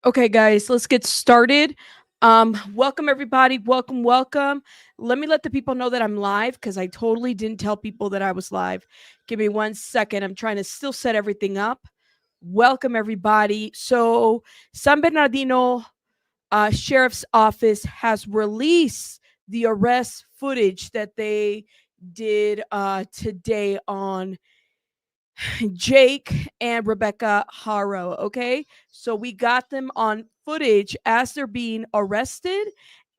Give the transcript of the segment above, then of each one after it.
Okay, guys, let's get started. Welcome everybody. Welcome. Let me let the people know that I'm live because I totally didn't tell people that I was live. Give me 1 second. I'm trying to still set everything up. Welcome everybody. So, San Bernardino Sheriff's Office has released the arrest footage that they did today on Jake and Rebecca Haro. Okay. So we got them on footage as they're being arrested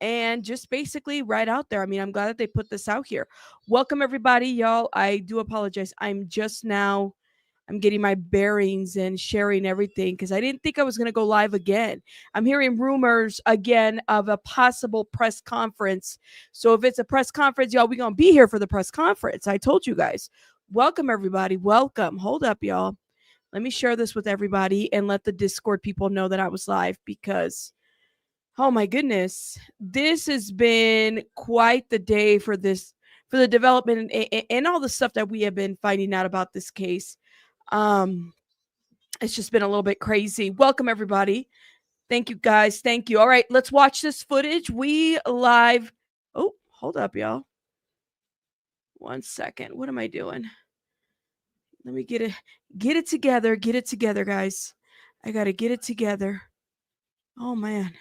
and just basically right out there. I mean, I'm glad that they put this out here. Welcome, everybody, y'all. I do apologize. I'm getting my bearings and sharing everything because I didn't think I was going to go live again. I'm hearing rumors again of a possible press conference. So if it's a press conference, y'all, we're going to be here for the press conference. I told you guys. Welcome, everybody. Welcome. Hold up, y'all. Let me share this with everybody and let the Discord people know that I was live because, oh my goodness, this has been quite the day for the development and all the stuff that we have been finding out about this case. Um, it's just been a little bit crazy. Welcome, everybody. Thank you, guys. Thank you. All right, let's watch this footage. We live. Oh, hold up, y'all. 1 second. What am I doing? Let me get it together. Get it together, guys. I gotta get it together. Oh man.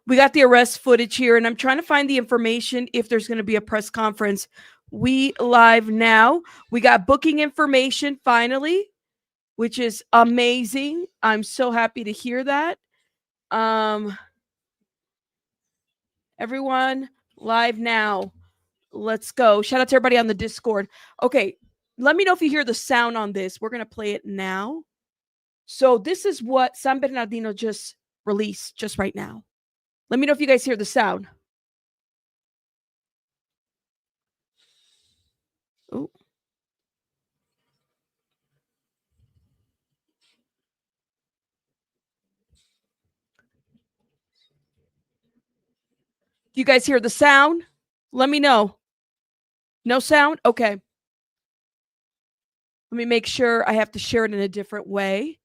We got the arrest footage here, and I'm trying to find the information if there's gonna be a press conference. We live now. We got booking information finally, which is amazing. I'm so happy to hear that. Um everyone live now. Let's go. Shout out to everybody on the Discord. Okay, let me know if you hear the sound on this. We're going to play it now. So this is what San Bernardino just released just right now. Let me know if you guys hear the sound. Oh. Do you guys hear the sound? Let me know. No sound? Okay. Let me make sure I have to share it in a different way.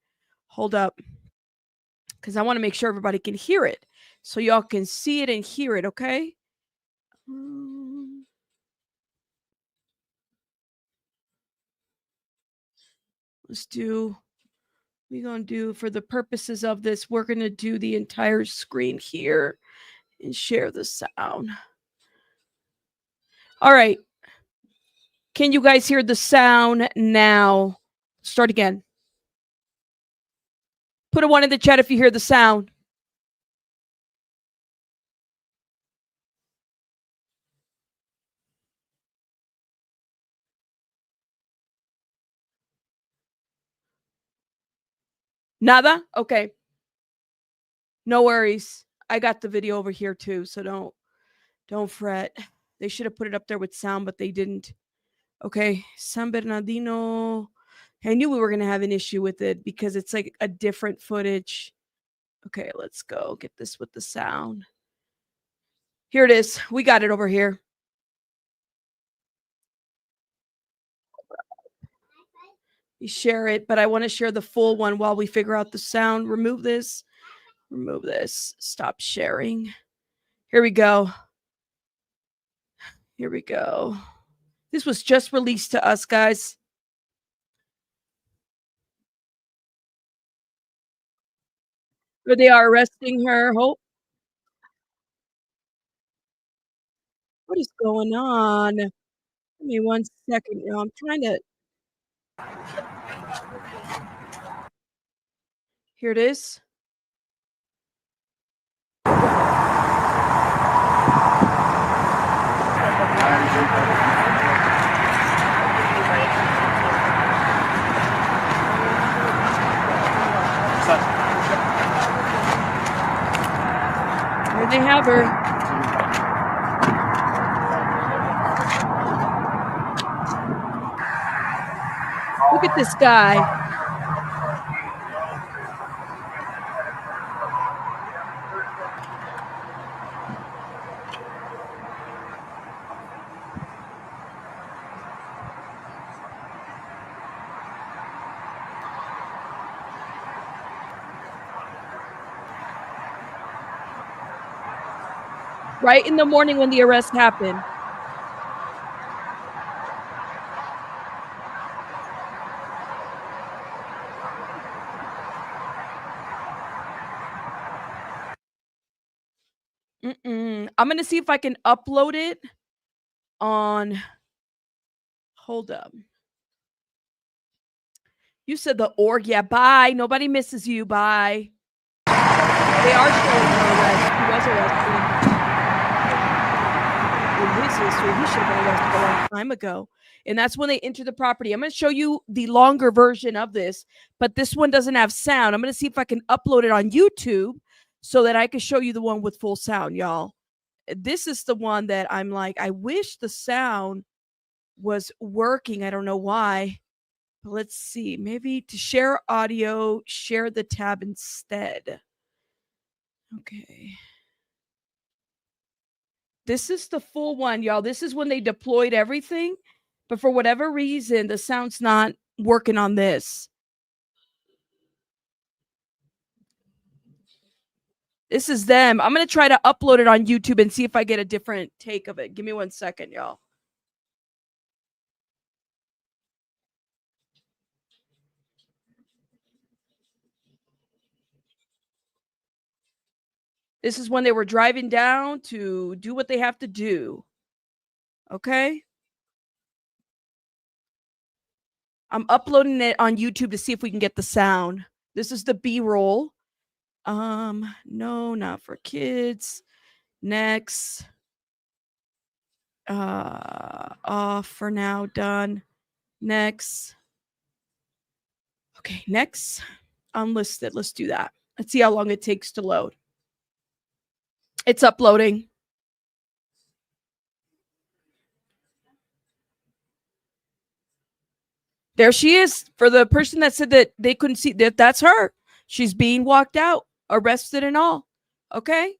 Hold up. Because I want to make sure everybody can hear it. So y'all can see it and hear it, okay? Let's do, we're going to do, for the purposes of this, we're going to do the entire screen here and share the sound. All right. Can you guys hear the sound now? Start again. Put a 1 in the chat if you hear the sound. Nada? Okay. No worries. I got the video over here too, so don't fret. They should have put it up there with sound, but they didn't. Okay. San Bernardino. I knew we were going to have an issue with it because it's like a different footage. Okay, let's go get this with the sound. Here it is. We got it over here. You share it, but I want to share the full one while we figure out the sound. Remove this. Remove this. Stop sharing. Here we go. Here we go. This was just released to us, guys. Where they are arresting her. Hope. What is going on? Give me 1 second. You know, I'm trying to. Here it is. Here they have her. Look at this guy. right in the morning when the arrest happened. I'm gonna see if I can upload it on. Hold up. You said the org. Yeah, bye. Nobody misses you. Bye. They are showing her arrest. He was arrested. In his history, he should have been arrested a long time ago. And that's when they enter the property. I'm going to show you the longer version of this, but this one doesn't have sound. I'm going to see if I can upload it on YouTube so that I can show you the one with full sound, y'all. This is the one that I'm like, I wish the sound was working. I don't know why. But let's see. Maybe to share audio, share the tab instead. Okay. This is the full one, y'all. This is when they deployed everything, but for whatever reason, the sound's not working on this. This is them. I'm going to try to upload it on YouTube and see if I get a different take of it. Give me 1 second, y'all. This is when they were driving down to do what they have to do. Okay? I'm uploading it on YouTube to see if we can get the sound. This is the B-roll. No, not for kids. Next. Off for now, done. Next. Okay, next. Unlisted. Let's do that. Let's see how long it takes to load. It's uploading. There she is. For the person that said that they couldn't see that, that's her. She's being walked out, arrested and all. Okay.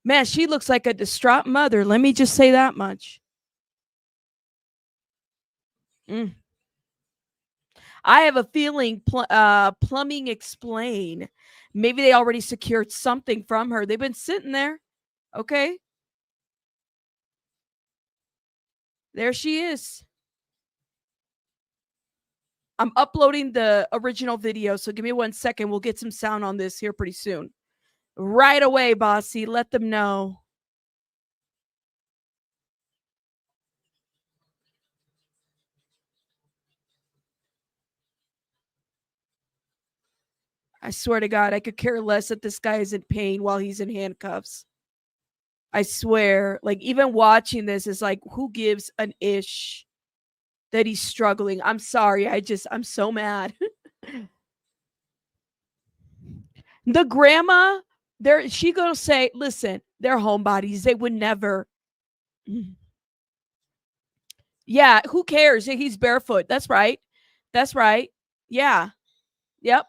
Man, she looks like a distraught mother. Let me just say that much. I have a feeling plumbing explain. Maybe they already secured something from her. They've been sitting there. Okay. There she is. I'm uploading the original video, so give me 1 second. We'll get some sound on this here pretty soon. Right away, bossy. Let them know. I swear to God, I could care less that this guy is in pain while he's in handcuffs. I swear. Like, even watching this is like, who gives an ish that he's struggling? I'm sorry. I'm so mad. The grandma, she gonna say, listen, they're homebodies. They would never. Yeah, who cares? He's barefoot. That's right. That's right. Yeah. Yep.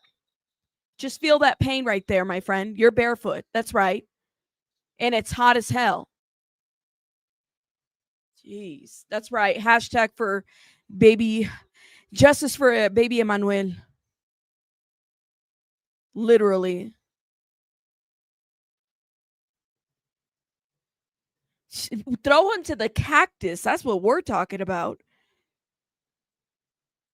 Just feel that pain right there, my friend. You're barefoot. That's right. And it's hot as hell. Jeez. That's right. Hashtag for baby justice for baby Emmanuel. Literally. Throw into the cactus. That's what we're talking about.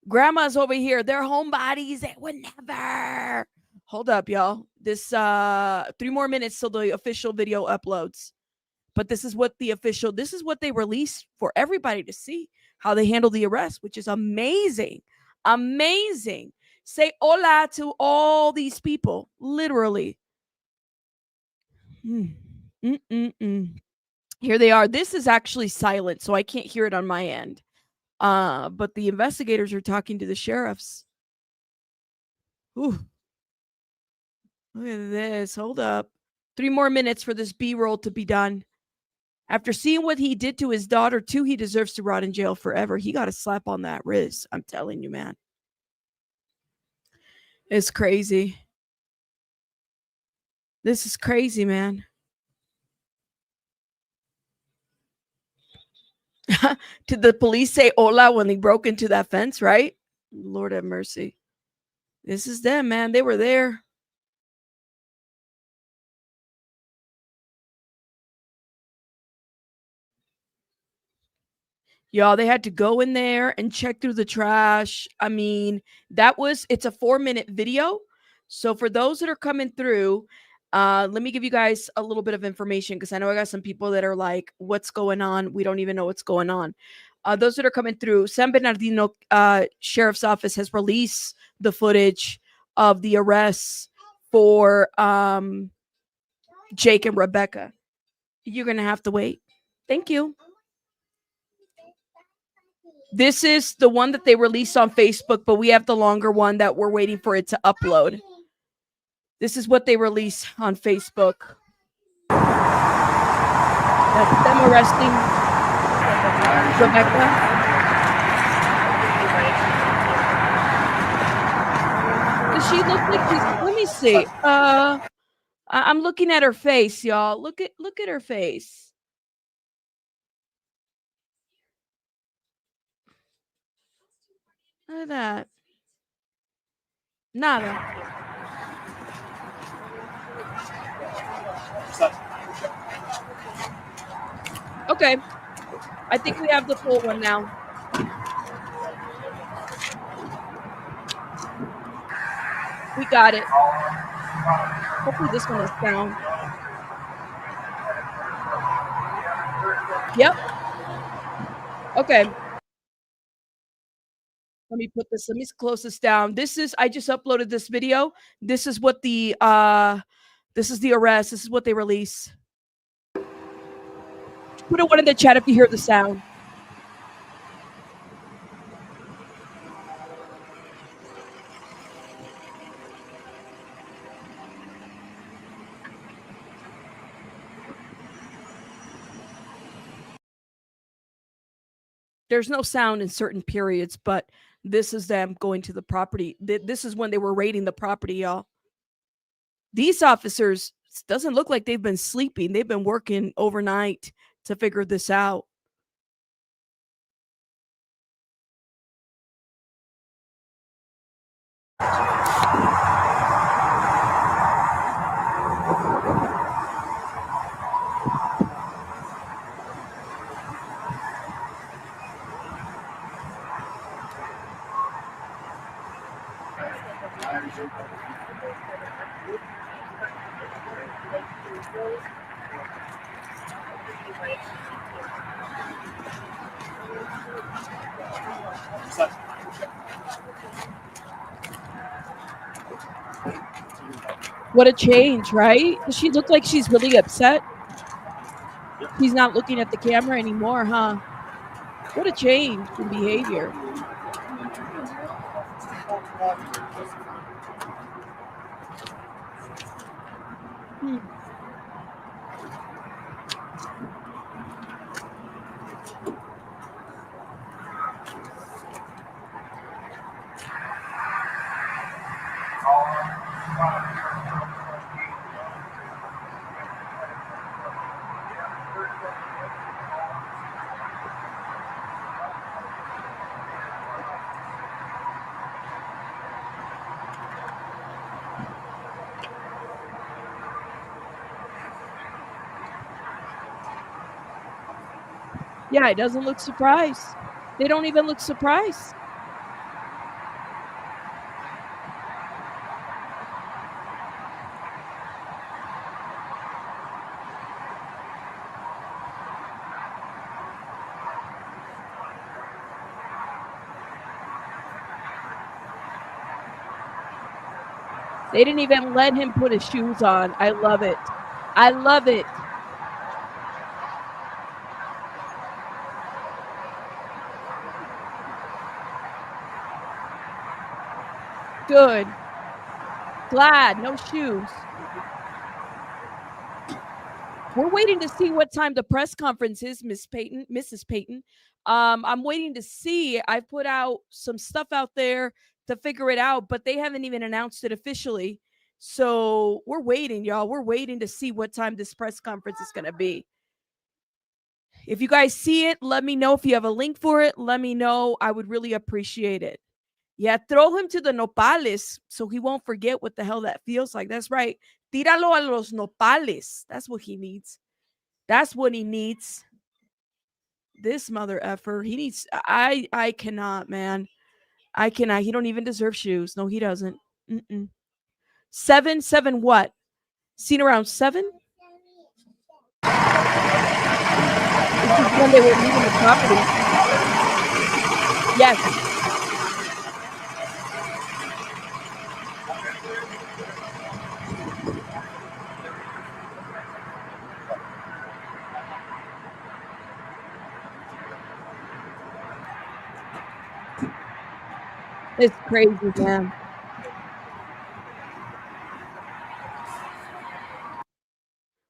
Grandma's over here. They're homebodies. They would never. Hold up, y'all. This 3 more minutes till the official video uploads. But this is what they released for everybody to see how they handle the arrest, which is amazing. Amazing. Say hola to all these people, literally. Here they are. This is actually silent, so I can't hear it on my end. But the investigators are talking to the sheriffs. Ooh. Look at this. Hold up. 3 more minutes for this B-roll to be done. After seeing what he did to his daughter, too, he deserves to rot in jail forever. He got a slap on that wrist. I'm telling you, man. It's crazy. This is crazy, man. Did the police say hola when he broke into that fence, right? Lord have mercy. This is them, man. They were there. Y'all, they had to go in there and check through the trash. I mean, it's a 4-minute video. So for those that are coming through, let me give you guys a little bit of information because I know I got some people that are like, what's going on? We don't even know what's going on. Those that are coming through, San Bernardino Sheriff's Office has released the footage of the arrests for Jake and Rebecca. You're going to have to wait. Thank you. This is the one that they released on Facebook, but we have the longer one that we're waiting for it to upload. This is what they released on Facebook. That's them arresting Rebecca. Does she look like she's, let me see. I'm looking at her face, y'all. Look at her face. Look at that. Nada. Okay. I think we have the full one now. We got it. Hopefully this one is down. Yep. Okay. Let me close this down. I just uploaded this video. This is what the arrest. This is what they release. Put a one in the chat if you hear the sound. There's no sound in certain periods, but this is them going to the property. This is when they were raiding the property, y'all. These officers, doesn't look like they've been sleeping. They've been working overnight to figure this out. What a change, right? Does she look like she's really upset? She's not looking at the camera anymore, huh? What a change in behavior. Yeah, it doesn't look surprised. They don't even look surprised. They didn't even let him put his shoes on. I love it. I love it. Good. Glad. No shoes. We're waiting to see what time the press conference is, Mrs. Payton. I'm waiting to see. I put out some stuff out there to figure it out, but they haven't even announced it officially. So we're waiting, y'all. We're waiting to see what time this press conference is going to be. If you guys see it, let me know. If you have a link for it, let me know. I would really appreciate it. Yeah, throw him to the nopales so he won't forget what the hell that feels like. That's right. Tíralo a los nopales. That's what he needs. That's what he needs. This mother effer, he needs. I cannot, man. I cannot. He don't even deserve shoes. No, he doesn't. Mm-mm. 7 what? Seen around 7? This is when they were leaving the property. Yes. It's crazy, man.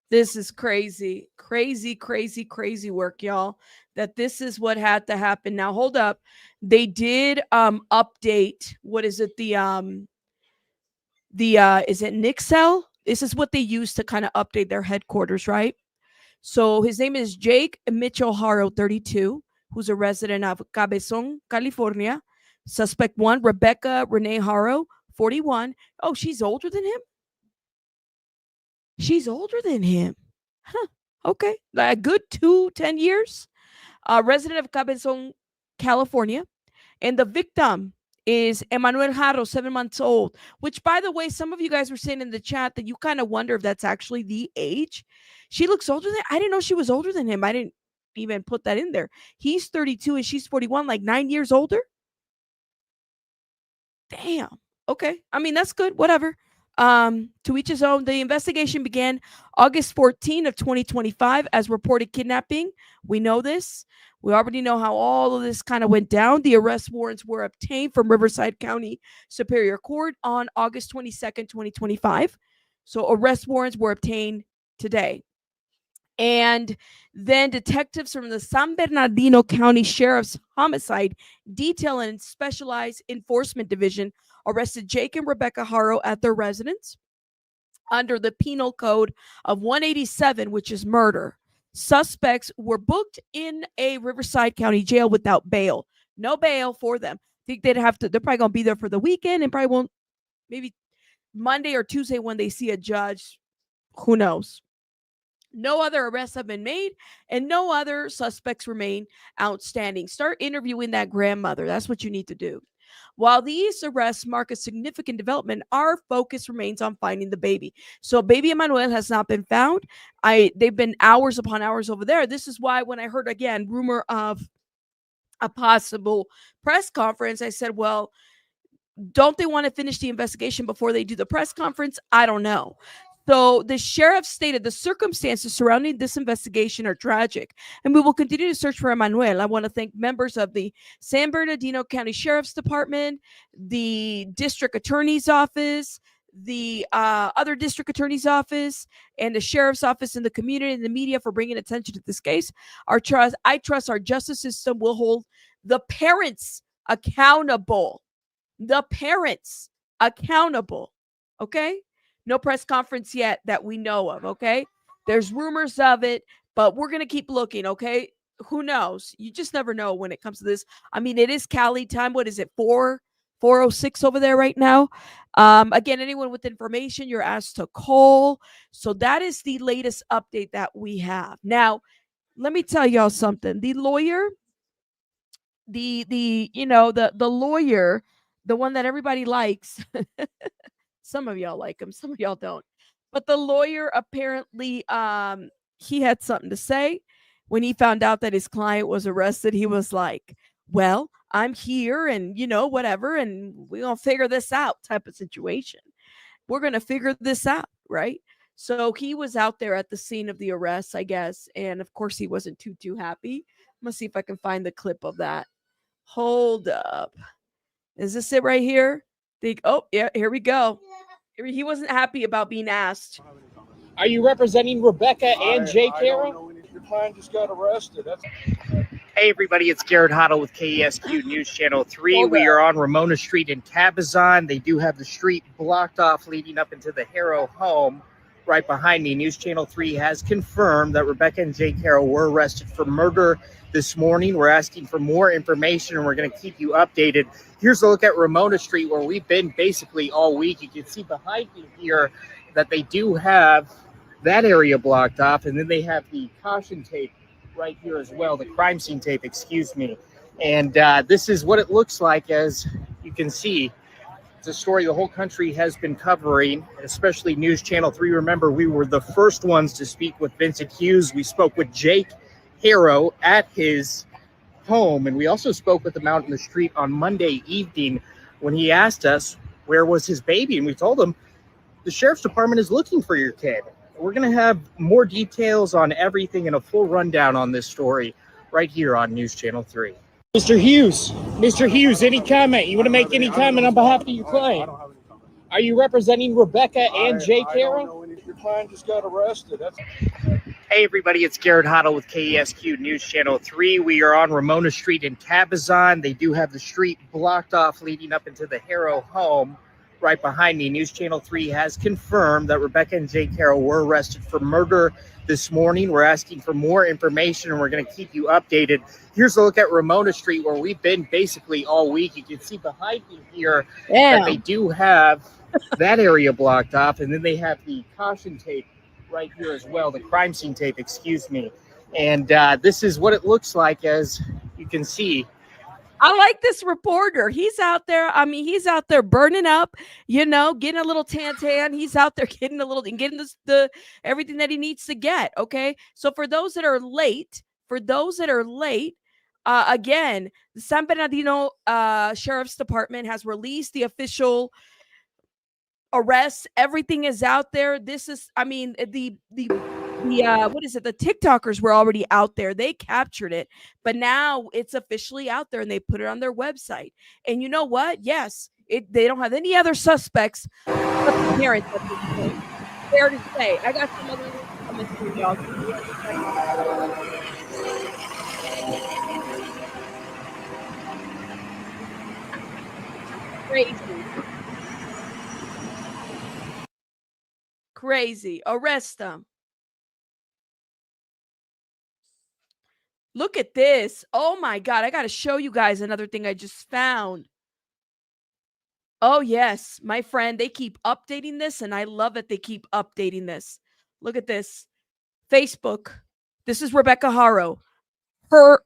This is crazy. Crazy, crazy, crazy work, y'all. That this is what had to happen. Now hold up. They did update, what is it? The is it Nixel? This is what they use to kind of update their headquarters, right? So his name is Jake Mitchell Haro, 32, who's a resident of Cabezon, California. Suspect 1, Rebecca Renee Haro, 41. Oh, she's older than him? She's older than him. Huh. Okay. A good 10 years. Resident of Cabezon, California. And the victim is Emmanuel Haro, 7 months old, which, by the way, some of you guys were saying in the chat that you kind of wonder if that's actually the age. She looks older than, I didn't know she was older than him. I didn't even put that in there. He's 32 and she's 41, like 9 years older. Damn. Okay. I mean, that's good. Whatever. To each his own. The investigation began August 14 of 2025 as reported kidnapping. We know this. We already know how all of this kind of went down. The arrest warrants were obtained from Riverside County Superior Court on August 22nd, 2025. So arrest warrants were obtained today. And then detectives from the San Bernardino County Sheriff's Homicide Detail and Specialized Enforcement Division arrested Jake and Rebecca Haro at their residence under the penal code of 187, which is murder. Suspects were booked in a Riverside County jail without bail. No bail for them. Think they're probably going to be there for the weekend and probably won't, maybe Monday or Tuesday when they see a judge. Who knows? No other arrests have been made and no other suspects remain outstanding. Start interviewing that grandmother. That's what you need to do. While these arrests mark a significant development, our focus remains on finding the baby. So baby Emmanuel has not been found. They've been hours upon hours over there. This is why when I heard again rumor of a possible press conference, I said, well, don't they want to finish the investigation before they do the press conference? I don't know. So the sheriff stated the circumstances surrounding this investigation are tragic, and we will continue to search for Emmanuel. I want to thank members of the San Bernardino County Sheriff's Department, the District Attorney's Office, the other District Attorney's Office, and the Sheriff's Office, and the community and the media for bringing attention to this case. I trust our justice system will hold the parents accountable. The parents accountable. Okay? No press conference yet that we know of, okay? There's rumors of it, but we're going to keep looking, okay? Who knows? You just never know when it comes to this. I mean, it is Cali time. What is it? 4:06 over there right now. Again, anyone with information, you're asked to call. So that is the latest update that we have. Now, let me tell y'all something. The lawyer, the lawyer, the one that everybody likes. Some of y'all like him, some of y'all don't. But the lawyer apparently he had something to say when he found out that his client was arrested. He was like, "Well, I'm here and whatever, and we're going to figure this out," type of situation. We're going to figure this out, right? So he was out there at the scene of the arrest, I guess, and of course he wasn't too happy. I'm going to see if I can find the clip of that. Hold up. Is this it right here? Oh, yeah, here we go. He wasn't happy about being asked. Are you representing Rebecca and Jake Haro? Your client just got arrested. Hey everybody, it's Garrett Hotto with KESQ News Channel 3. We are on Ramona Street in Cabazon. They do have the street blocked off leading up into the Haro home right behind me. News Channel 3 has confirmed that Rebecca and Jake Haro were arrested for murder this morning. We're asking for more information and we're going to keep you updated. Here's a look at Ramona Street where we've been basically all week. You can see behind me here that they do have that area blocked off, and then they have the caution tape right here as well, the crime scene tape, excuse me. And this is what it looks like. As you can see, it's a story the whole country has been covering, especially News Channel 3. Remember, we were the first ones to speak with Vincent Hughes. We spoke with Jake Haro at his home, and we also spoke with him out in the street on Monday evening when he asked us where was his baby, and we told him the sheriff's department is looking for your kid. We're going to have more details on everything and a full rundown on this story right here on News Channel 3. Mr. Hughes, any comment? You want to make any comment on behalf of your client? Are you representing Rebecca and Jake Haro? Your client just got arrested. Hey everybody, it's Haro with KESQ News Channel 3. We are on Ramona Street in Cabazon. They do have the street blocked off leading up into the Haro home right behind me. News Channel 3 has confirmed that Rebecca and Jake Haro were arrested for murder this morning. We're asking for more information and we're going to keep you updated. Here's a look at Ramona Street where we've been basically all week. You can see behind me here that they do have that area blocked off, and then they have the caution tape right here as well, the crime scene tape, excuse me. And this is what it looks like, as you can see. I like this reporter. He's out there. I mean, he's out there burning up, you know, getting a little tan. He's out there getting a little and getting the everything that he needs to get. Okay. So for those that are late, again, the San Bernardino Sheriff's Department has released the official arrests. Everything is out there. This is, I mean, the what is it? The TikTokers were already out there. They captured it, but now it's officially out there and they put it on their website. And you know what? Yes, they don't have any other suspects but the parents at this point. Fair to say. I got some other comments for y'all. Crazy. Arrest them. Look at this. Oh my God. I got to show you guys another thing I just found. Oh, yes, my friend. They keep updating this, and I love that they keep updating this. Look at this. Facebook. This is Rebecca Haro. Her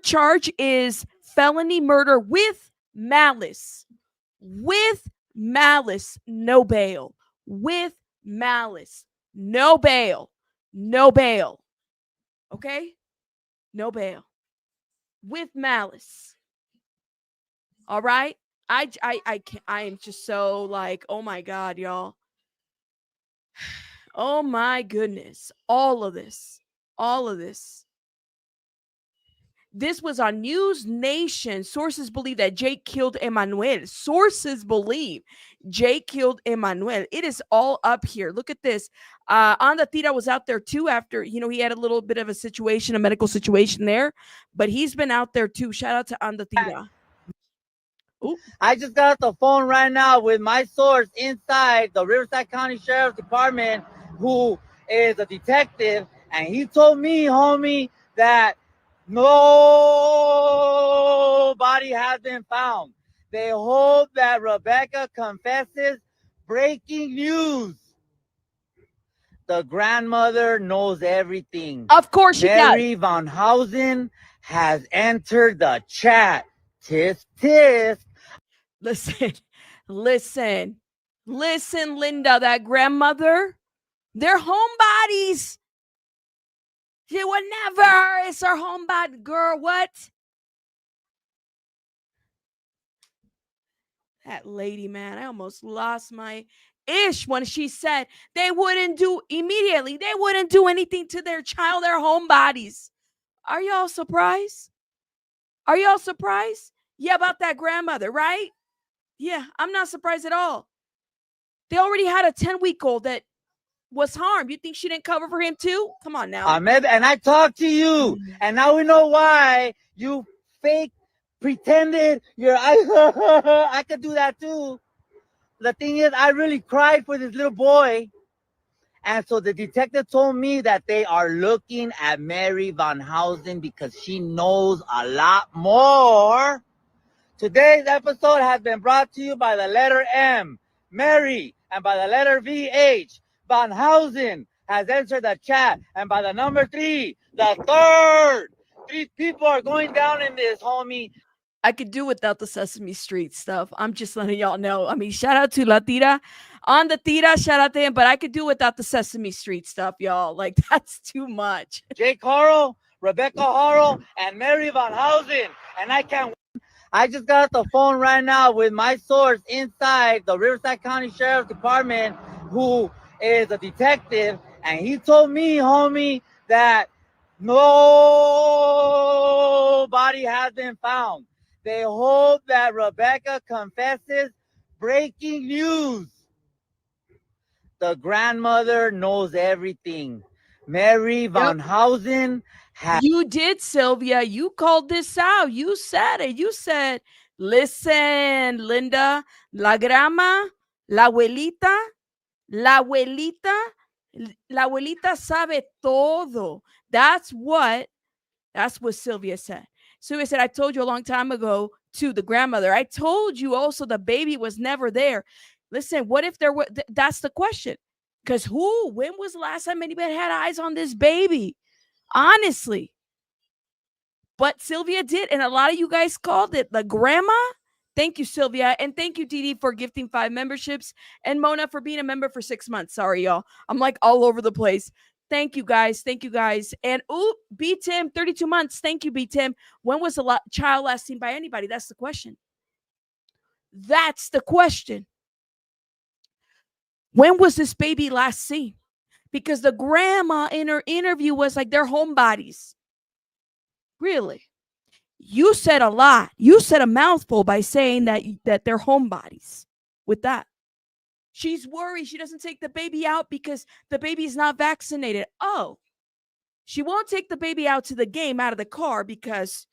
charge is felony murder with malice. With malice. No bail. With malice. No bail. No bail. Okay? No bail. With malice. All right? I am just so like, oh my God, y'all. Oh my goodness. All of this. This was on News Nation. Sources believe that Jake killed Emmanuel. It is all up here. Look at this. Andatira was out there too after, you know, he had a little bit of a medical situation there, but he's been out there too. Shout out to Andatira. I just got off the phone right now with my source inside the Riverside County Sheriff's Department, who is a detective, and he told me, homie, that nobody has been found. They hope that Rebecca confesses. Breaking news. The grandmother knows everything. Of course she does. Mary Van Housen has entered the chat. Tisk, tisk. Listen, Linda, that grandmother, they're homebodies. She would never. It's her homebody, girl. What? That lady, man, I almost lost my ish when she said they wouldn't do anything to their child. They're homebodies. Are y'all surprised? Yeah, about that grandmother, right? Yeah, I'm not surprised at all. They already had a 10-week-old that was harmed. You think she didn't cover for him too? Come on now. Ahmed, and I talked to you, and now we know why you fake pretended I could do that too. The thing is, I really cried for this little boy. And so the detective told me that they are looking at Mary Van Housen because she knows a lot more. Today's episode has been brought to you by the letter M, Mary, and by the letter VH, Van Housen, has entered the chat. And by the number 3, the third, 3 people are going down in this, homie. I could do without the Sesame Street stuff. I'm just letting y'all know. I mean, shout out to La Tira. On the Tira, shout out to him, but I could do without the Sesame Street stuff, y'all. Like, that's too much. Jake Haro, Rebecca Haro, and Mary Van Housen. And I just got the phone right now with my source inside the Riverside County Sheriff's Department, who is a detective, and he told me, homie, that nobody has been found. They hope that Rebecca confesses. Breaking news. The grandmother knows everything. Mary Van Housen has... You did, Sylvia. You called this out. You said it. You said, listen, Linda, la grandma, la abuelita sabe todo. That's what Sylvia said. Sylvia said, I told you a long time ago to the grandmother. I told you also the baby was never there. Listen, what if there were? That's the question. Because when was the last time anybody had eyes on this baby? Honestly. But Sylvia did, and a lot of you guys called it the grandma. Thank you, Sylvia. And thank you, Didi, for gifting 5 memberships. And Mona for being a member for 6 months. Sorry, y'all. I'm like all over the place. Thank you, guys. Thank you, guys. And B Tim, 32 months. Thank you, B Tim. When was the child last seen by anybody? That's the question. That's the question. When was this baby last seen? Because the grandma in her interview was like, they're homebodies. Really? You said a lot. You said a mouthful by saying that they're homebodies with that. She's worried she doesn't take the baby out because the baby is not vaccinated. Oh, she won't take the baby out to the game out of the car because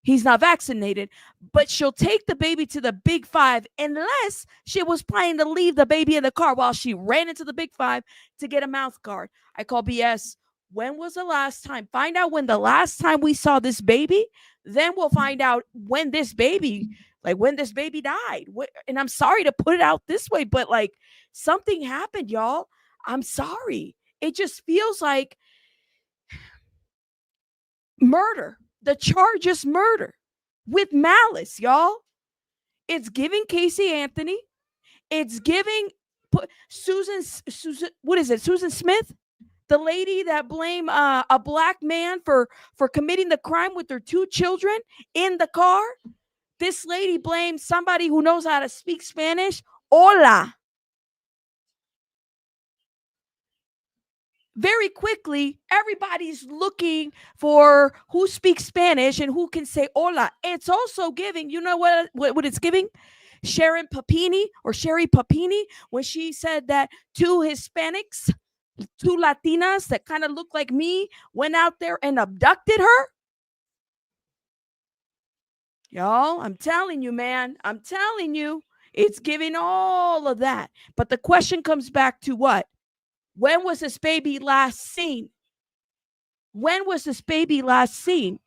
he's not vaccinated, but she'll take the baby to the Big 5 unless she was planning to leave the baby in the car while she ran into the Big 5 to get a mouth guard. I call BS. When was the last time? Find out when the last time we saw this baby. Then we'll find out when this baby died. And I'm sorry to put it out this way, but like something happened, y'all. I'm sorry. It just feels like murder. The charge is murder with malice, y'all. It's giving Casey Anthony. It's giving Susan, what is it? Susan Smith? The lady that blamed a black man for committing the crime with her 2 children in the car. This lady blamed somebody who knows how to speak Spanish. Hola. Very quickly, everybody's looking for who speaks Spanish and who can say hola. It's also giving, you know what it's giving? Sherry Papini, when she said that 2 Hispanics, 2 Latinas that kind of look like me went out there and abducted her. Y'all, I'm telling you, man. I'm telling you, it's giving all of that. But the question comes back to what? When was this baby last seen? When was this baby last seen?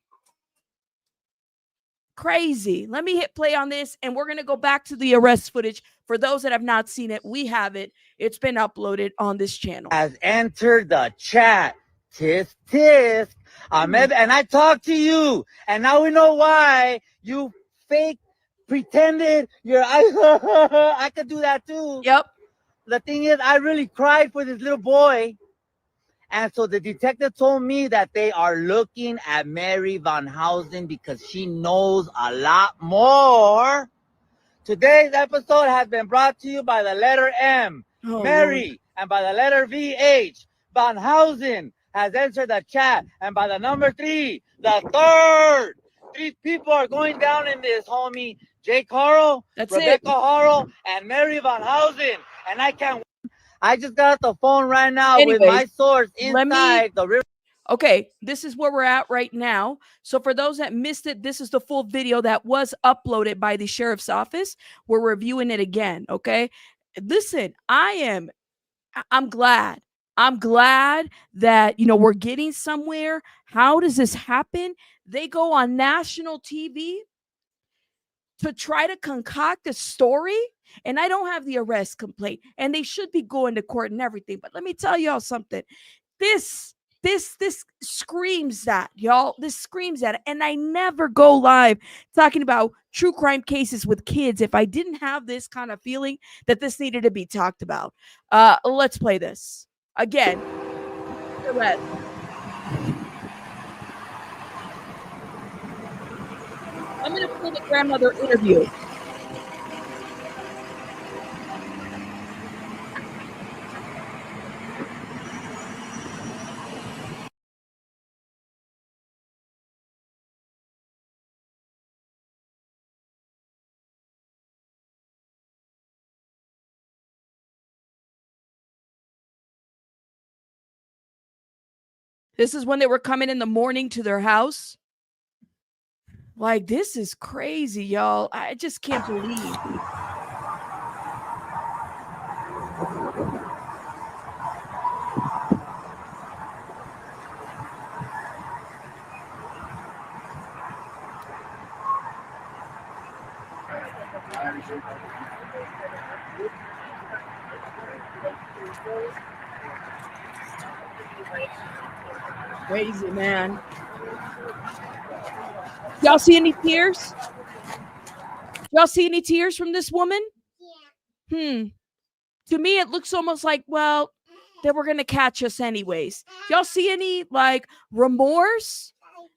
Crazy. Let me hit play on this, and we're going to go back to the arrest footage. For those that have not seen it, we have it. It's been uploaded on this channel. Has entered the chat. Tisk, tisk. Ahmed, and I talked to you, and now we know why you fake pretended you're... I could do that too. Yep. The thing is, I really cried for this little boy. And so the detective told me that they are looking at Mary Van Housen because she knows a lot more. Today's episode has been brought to you by the letter M, Mary, Lord. And by the letter VH, Van Housen has entered the chat. And by the number 3, the third, 3 people are going down in this, homie. Jake Haro, Rebecca Haro, and Mary Van Housen. And I just got the phone right now with my source inside the river. Okay, this is where we're at right now. So for those that missed it, this is the full video that was uploaded by the sheriff's office. We're reviewing it again, okay? Listen, I'm glad. I'm glad that, we're getting somewhere. How does this happen? They go on national TV to try to concoct a story And I don't have the arrest complaint, and they should be going to court and everything. But let me tell y'all something. This screams that, y'all. This screams that. And I never go live talking about true crime cases with kids if I didn't have this kind of feeling that this needed to be talked about. Let's play this again. Arrest. I'm going to pull the grandmother interview. This is when they were coming in the morning to their house. Like, this is crazy, y'all. I just can't believe. Crazy, man. Y'all see any tears? Y'all see any tears from this woman? Yeah. To me, it looks almost like, well, they were going to catch us anyways. Y'all see any, like, remorse?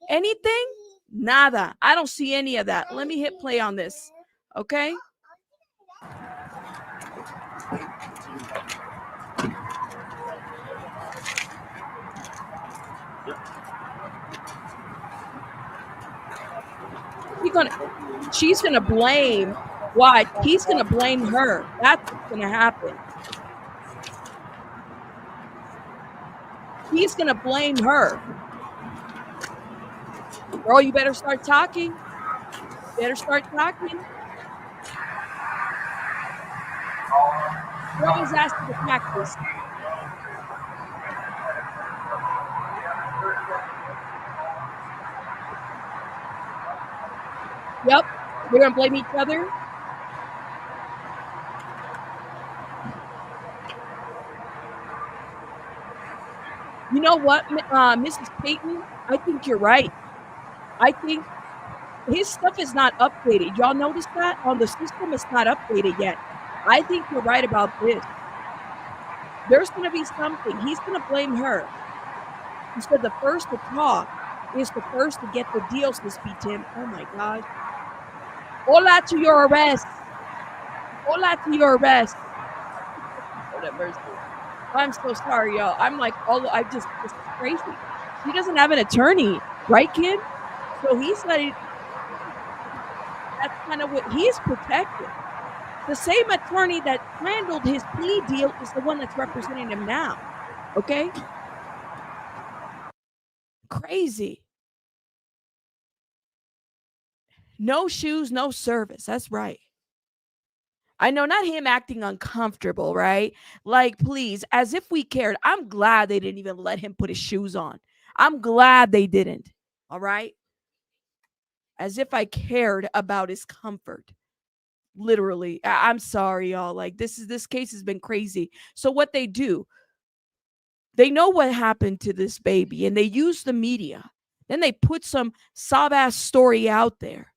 Anything? Nada. I don't see any of that. Let me hit play on this. Okay? She's gonna blame what? He's gonna blame her. That's what's gonna happen. He's gonna blame her. Girl, you better start talking. Better start talking. You're always asking to practice. Yep. We're gonna blame each other. You know what, Mrs. Payton? I think you're right. I think his stuff is not updated. Y'all notice that? On the system, it's not updated yet. I think you're right about this. There's going to be something. He's going to blame her. He said the first to talk is the first to get the deals, Miss B. Tim. Oh, my God. Hola to your arrest. Hola to your arrest. Oh, that mercy. I'm so sorry, y'all. I'm like, this is crazy. He doesn't have an attorney, right, kid? So he's like, that's kind of what he's protected. The same attorney that handled his plea deal is the one that's representing him now. Okay? Crazy. No shoes, no service. That's right. I know, not him acting uncomfortable, right? Like, please, as if we cared. I'm glad they didn't even let him put his shoes on. I'm glad they didn't. All right? As if I cared about his comfort. Literally. I'm sorry, y'all. Like, this case has been crazy. So what they do, they know what happened to this baby, and they use the media. Then they put some sob-ass story out there.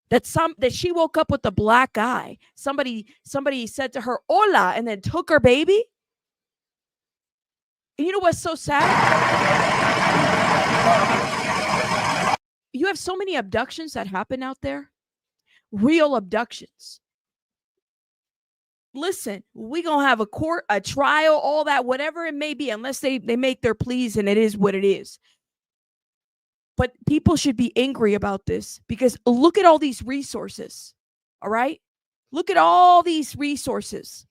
That she woke up with a black eye. Somebody said to her, hola, and then took her baby. And you know what's so sad? You have so many abductions that happen out there. Real abductions. Listen, we gonna have a court, a trial, all that, whatever it may be, unless they make their pleas, and it is what it is. But people should be angry about this, because look at all these resources. All right? Look at all these resources.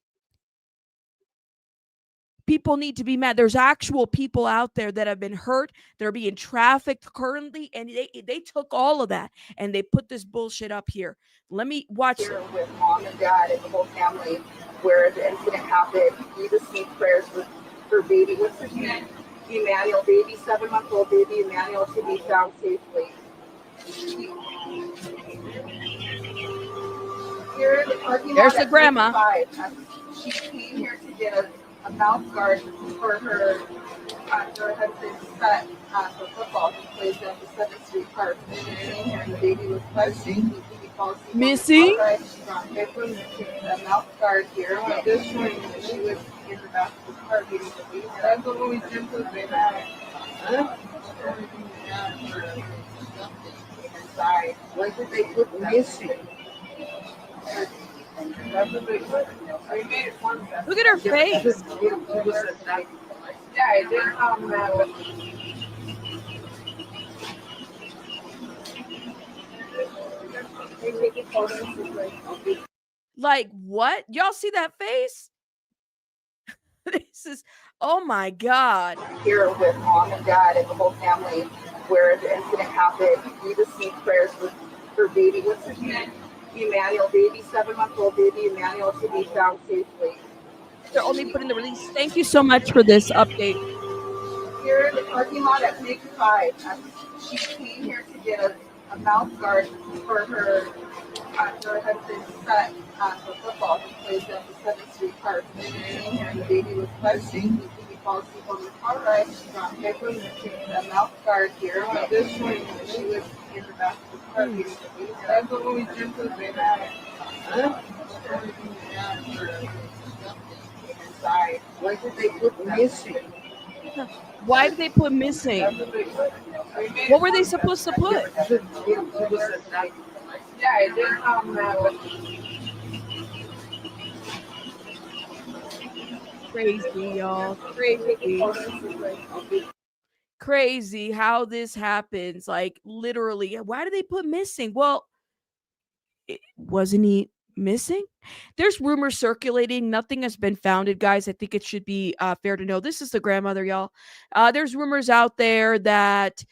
People need to be mad. There's actual people out there that have been hurt. They're being trafficked currently, and they took all of that and they put this bullshit up here. Let me watch here with mom and dad and the whole family where the incident happened. We just need prayers with her baby. What's his name? Emmanuel, baby, 7-month-old baby Emmanuel, to be found safely. Here in the parking There's lot the at grandma. 55. She came here to get a mouth guard for her husband's son for football. He plays at the 7th Street Park. She came here and the baby was missing. He falls asleep on the Missing? car ride. She brought him a mouth guard here. This morning she was in the back of the car getting the baby. That's what we did to the baby. Inside. Why did they put missing? Look at her face. Yeah, it didn't Like, what? Y'all see that face? This is, oh my God. Here with mom and dad and the whole family where the incident happened. We received prayers with her baby. What's his name? Emmanuel, baby, 7-month-old baby Emmanuel, to be found safely. They're only putting the release. Thank you so much for this update. Here in the parking lot at 55. She came here to get a mouth guard for her husband's son for football. He plays at the 7th Street Park. She came here and the baby was missing. He falls asleep on the car ride. She brought him a mouth guard here. This morning she was in the back of the car getting the baby. That's what we did to the baby. Inside. Why did they put missing? Why did they put missing? What were they supposed to put? Yeah, it didn't Crazy, y'all. Crazy. Crazy how this happens. Like, literally, why did they put missing? Well, wasn't he missing? There's rumors circulating. Nothing has been founded, guys. I think it should be fair to know. This is the grandmother, y'all. There's rumors out there that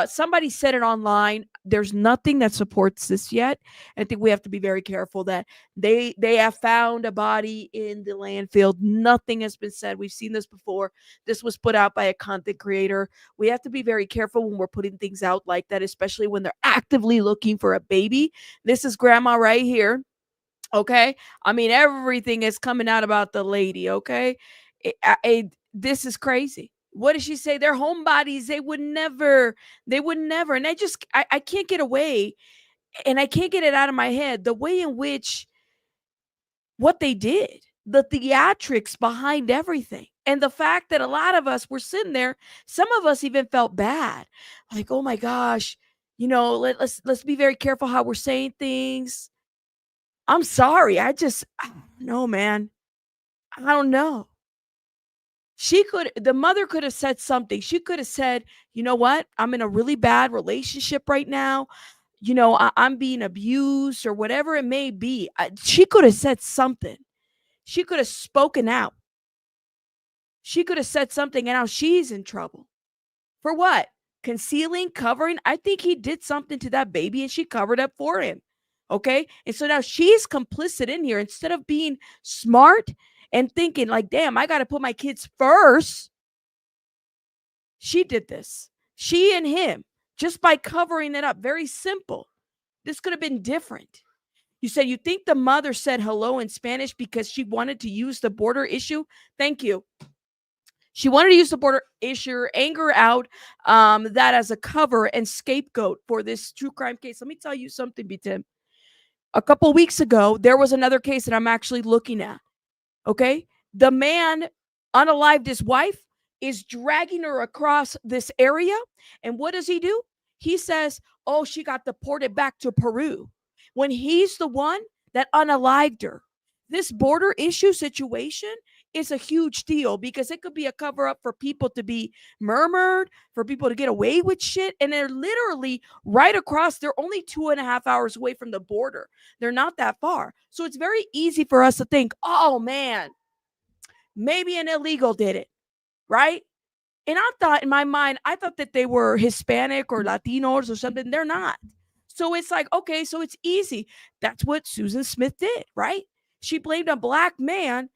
somebody said it online. There's nothing that supports this yet. I think we have to be very careful that they have found a body in the landfill. Nothing has been said. We've seen this before. This was put out by a content creator. We have to be very careful when we're putting things out like that, especially when they're actively looking for a baby. This is grandma right here. Okay. I mean, everything is coming out about the lady. Okay. This is crazy. What did she say? They're homebodies. They would never. And I can't get away, and I can't get it out of my head. The way in which what they did, the theatrics behind everything, and the fact that a lot of us were sitting there. Some of us even felt bad. Like, oh my gosh, let's be very careful how we're saying things. I'm sorry. I don't know, man. I don't know. The mother could have said something. She could have said, you know what? I'm in a really bad relationship right now. I'm being abused or whatever it may be. She could have said something. She could have spoken out. She could have said something, and now she's in trouble. For what? Concealing, covering. I think he did something to that baby and she covered up for him. Okay. And so now she's complicit in here instead of being smart and thinking like, damn, I got to put my kids first. She did this. She and him, just by covering it up. Very simple. This could have been different. You said you think the mother said hello in Spanish because she wanted to use the border issue? Thank you. She wanted to use the border issue, anger out that as a cover and scapegoat for this true crime case. Let me tell you something, Bitim. A couple weeks ago, there was another case that I'm actually looking at. Okay? The man unalived his wife, is dragging her across this area. And what does he do? He says, oh, she got deported back to Peru. When he's the one that unalived her. This border issue situation is a huge deal because it could be a cover up for people to be murmured, for people to get away with shit. And they're literally right across. They're only 2.5 hours away from the border. They're not that far. So it's very easy for us to think, oh man, maybe an illegal did it, right? And I thought in my mind, I thought that they were Hispanic or Latinos or something. They're not. So it's like, okay, so it's easy. That's what Susan Smith did, right? She blamed a black man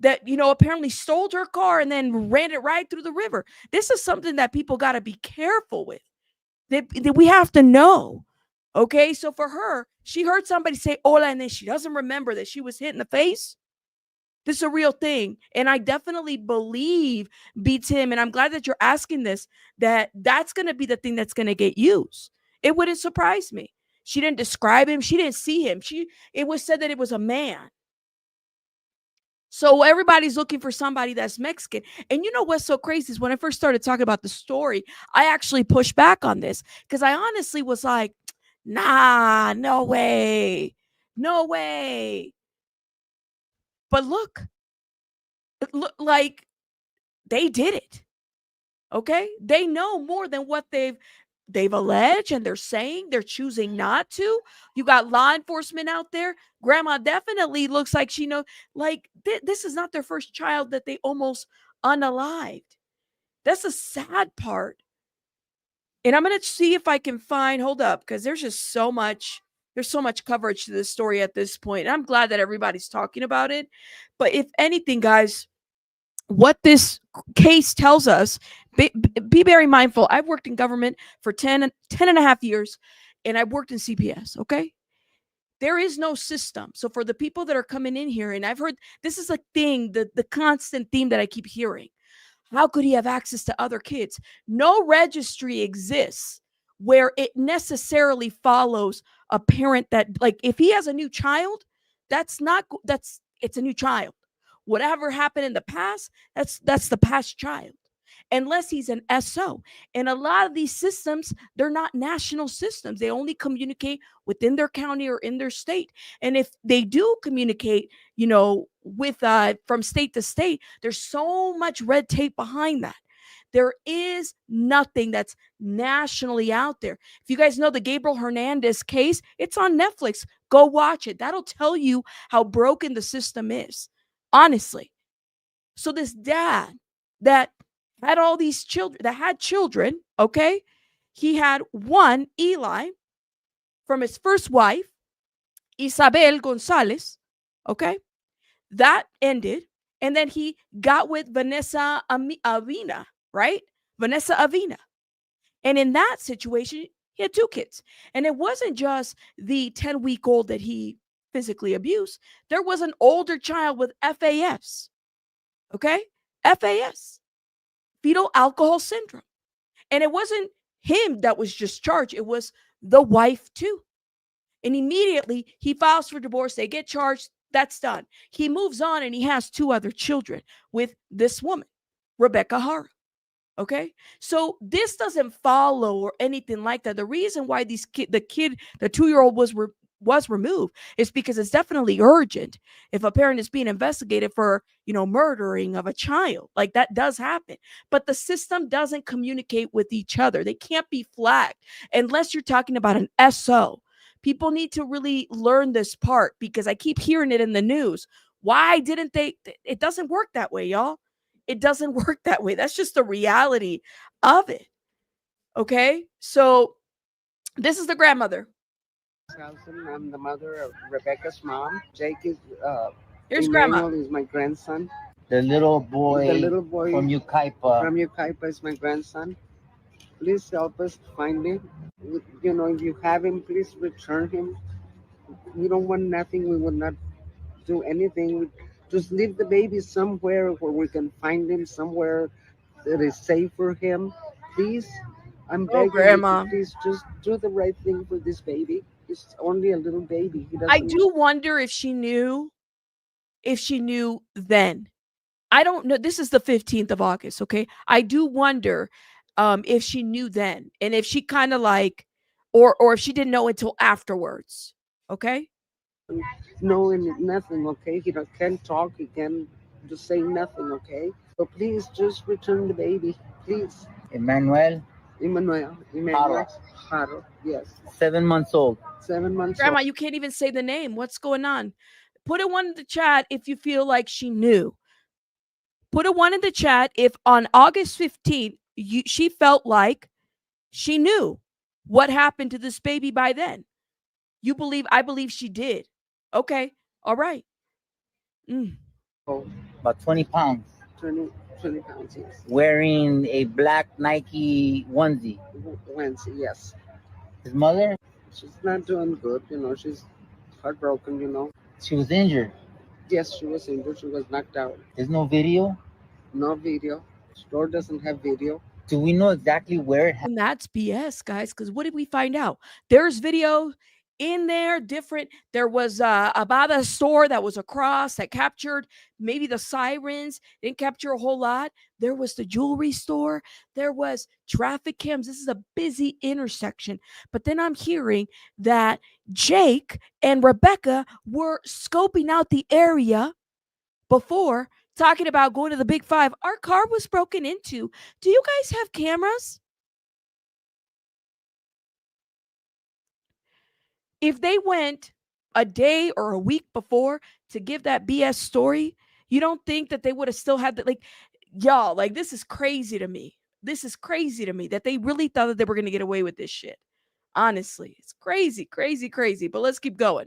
that, apparently stole her car and then ran it right through the river. This is something that people got to be careful with. That we have to know Okay, so for her, she heard somebody say hola and then she doesn't remember that she was hit in the face. This is a real thing. And I definitely believe, B. Tim, and I'm glad that you're asking this, that that's going to be the thing that's going to get used. It wouldn't surprise me. She didn't describe him. She didn't see him. It was said that it was a man. So everybody's looking for somebody that's Mexican. And you know what's so crazy is when I first started talking about the story, I actually pushed back on this because I honestly was like, nah, no way. No way. But look, like they did it. Okay? They know more than what they've alleged, and they're saying they're choosing not to. You got law enforcement out there. Grandma definitely looks like she knows. Like this is not their first child that they almost unalived. That's the sad part. And I'm gonna see if I can find. Hold up, because there's just so much. There's so much coverage to this story at this point. And I'm glad that everybody's talking about it. But if anything, guys, what this case tells us, be very mindful. I've worked in government for 10 and a half years, and I've worked in CPS, okay? There is no system. So for the people that are coming in here, and I've heard this is a thing, the constant theme that I keep hearing. How could he have access to other kids? No registry exists where it necessarily follows a parent that, like, if he has a new child, it's a new child. Whatever happened in the past, that's the past child. Unless he's an SO. And a lot of these systems, they're not national systems. They only communicate within their county or in their state. And if they do communicate, with from state to state, there's so much red tape behind that. There is nothing that's nationally out there. If you guys know the Gabriel Hernandez case, it's on Netflix. Go watch it. That'll tell you how broken the system is, honestly. So this dad that had all these children, okay? He had one, Eli, from his first wife, Isabel Gonzalez, okay? That ended. And then he got with Vanessa Avina, right? Vanessa Avina. And in that situation, he had two kids. And it wasn't just the 10-week-old that he physically abused. There was an older child with FAS, okay? FAS, fetal alcohol syndrome. And it wasn't him that was just charged. It was the wife too. And immediately he files for divorce. They get charged. That's done. He moves on and he has two other children with this woman, Rebecca Haro. Okay. So this doesn't follow or anything like that. The reason why the 2-year-old was removed is because it's definitely urgent. If a parent is being investigated for, murdering of a child, like that does happen, but the system doesn't communicate with each other. They can't be flagged unless you're talking about an SO. People need to really learn this part because I keep hearing it in the news. Why didn't they? It doesn't work that way, y'all. It doesn't work that way. That's just the reality of it. Okay. So this is the grandmother. I'm the mother of Rebecca's mom. Jake is Here's Emmanuel grandma. is my grandson. The little boy from Yucaipa. From Yucaipa is my grandson. Please help us find him. If you have him, please return him. We don't want nothing. We will not do anything. Just leave the baby somewhere where we can find him, somewhere that is safe for him. Please, I'm begging you Grandma. to please just do the right thing for this baby. He's only a little baby. I do wonder if she knew then. I don't know. This is the 15th of August. Okay. I do wonder if she knew then and if she kind of like, or if she didn't know until afterwards. Okay. Knowing nothing, okay? He can't talk, he can just say nothing, okay? So please just return the baby, please. Emmanuel Haro, yes. 7 months old. 7 months Grandma, old. you can't even say the name. What's going on? Put a one in the chat if you feel like she knew. Put a one in the chat if on August 15th, she felt like she knew what happened to this baby by then. I believe she did. Okay. All right. About 20 pounds. 20 pounds, yes. Wearing a black Nike onesie. Wednesday, yes. His mother? She's not doing good, you know. She's heartbroken, you know. She was injured. Yes, she was injured. She was knocked out. There's no video. No video. Store doesn't have video. Do we know exactly where it happened? And that's BS, guys, because what did we find out? There's video in there different. There was about a store that was across that captured maybe the sirens, didn't capture a whole lot. There was the jewelry store. There was traffic cams. This is a busy intersection. But then I'm hearing that Jake and Rebecca were scoping out the area before talking about going to the Big Five. Our car was broken into. Do you guys have cameras? If they went a day or a week before to give that BS story, you don't think that they would have still had that? Like, y'all, like, this is crazy to me. This is crazy to me that they really thought that they were going to get away with this shit. Honestly, it's crazy, crazy, crazy. But let's keep going.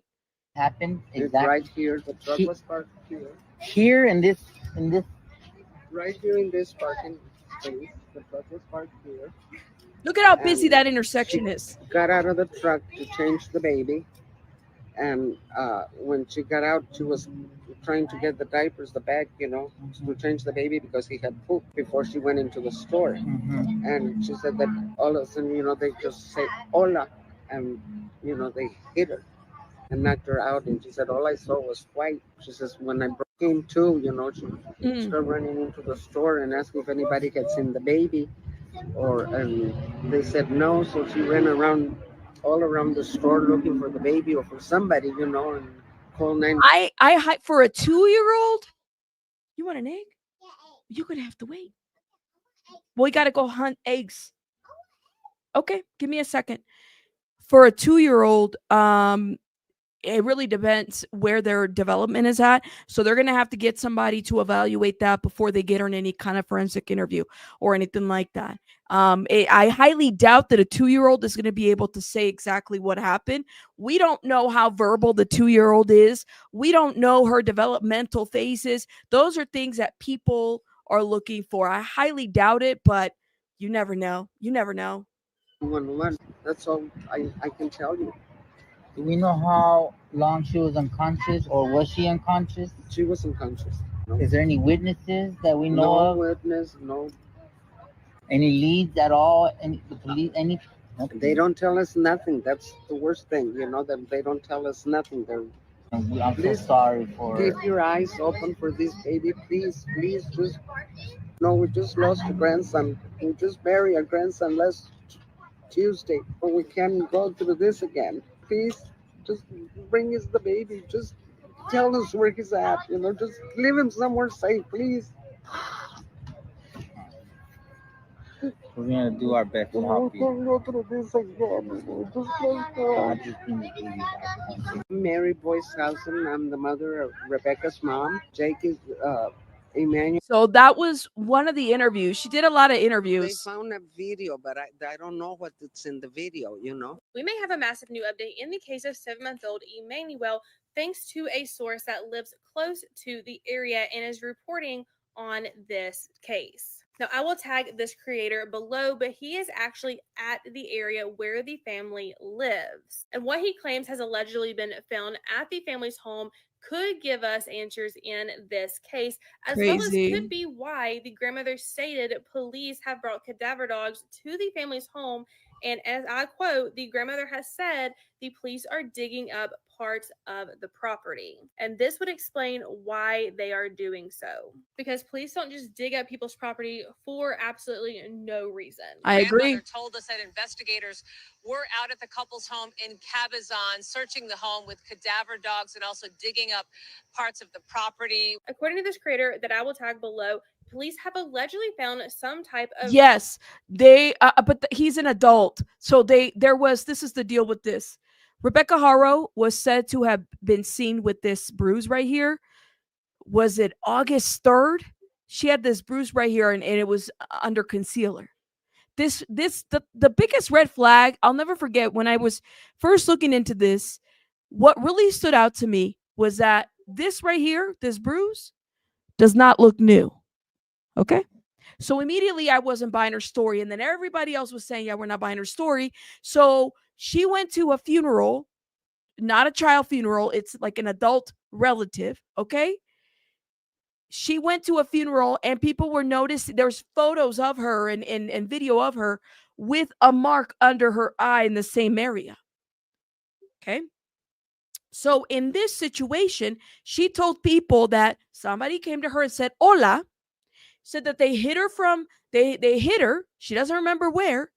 Happened It's exactly right here. The truck was parked here. here in this Right here in this parking space. The truck was parked here. Look at how busy And that intersection is. got out of the truck to change the baby. And when she got out, she was trying to get the diapers, the bag, you know, to change the baby because he had pooped before she went into the store. Mhm. And she said that all of a sudden, you know, they just say hola, and you know, they hit her and knocked her out. And she said all I saw was white. She says when I came to, you know, she started running into the store and asking if anybody had seen the baby, and they said no. So she ran around all around the store looking for the baby or for somebody, you know, and called 9. I for a 2-year-old. You want an egg? You're gonna have to wait. Well, we gotta go hunt eggs. Okay, give me a second. For a 2-year-old, it really depends where their development is at. So they're going to have to get somebody to evaluate that before they get on any kind of forensic interview or anything like that. I highly doubt that a 2-year-old is going to be able to say exactly what happened. We don't know how verbal the 2-year-old is. We don't know her developmental phases. Those are things that people are looking for. I highly doubt it, but you never know. You never know. 911. That's all I can tell you. Do we know how long she was unconscious, or was she unconscious? She was unconscious. No, Is there any witnesses that we know no of? witness, no. Any leads at all? Any the police? Any? Nothing? They don't tell us nothing. That's the worst thing, you know, that they don't tell us nothing. They're I'm so Please sorry for. keep your eyes open for this baby, please, please. Just no, we just lost a grandson. We just buried a grandson last Tuesday, but we can't go through this again. Please, just bring us the baby. Just tell us where he's at. You know, just leave him somewhere safe, please. We're gonna do our best to We help you. can't go through this again. Just let go. I just bring the baby back. Mary Boyshausen. I'm the mother of Rebecca's mom. Jake is Emmanuel. So that was one of the interviews. She did a lot of They interviews. found a video, but I don't know what it's in the video, you know. We may have a massive new update in the case of 7-month-old Emmanuel, thanks to a source that lives close to the area and is reporting on this case. Now, I will tag this creator below, but he is actually at the area where the family lives. And what he claims has allegedly been found at the family's home could give us answers in this case, as well as Crazy. could be why the grandmother stated police have brought cadaver dogs to the family's home. And as I quote, the grandmother has said the police are digging up parts of the property. And this would explain why they are doing so. Because police don't just dig up people's property for absolutely no reason. I agree. Grandmother told us that investigators were out at the couple's home in Cabazon, searching the home with cadaver dogs and also digging up parts of the property. According to this creator that I will tag below, police have allegedly found some type of Yes, they. But he's an adult, so this is the deal with this. Rebecca Haro was said to have been seen with this bruise right here. Was it August 3rd? She had this bruise right here, and it was under concealer. The biggest red flag, I'll never forget when I was first looking into this, what really stood out to me was that this right here, this bruise, does not look new. Okay. So immediately I wasn't buying her story. And then everybody else was saying, yeah, we're not buying her story. So She went to a funeral, not a child funeral. It's like an adult relative. Okay. She went to a funeral and people were noticing there's photos of her and video of her with a mark under her eye in the same area. Okay. So in this situation, she told people that somebody came to her and said, Hola, said that they hit her from, they hit her. She doesn't remember where.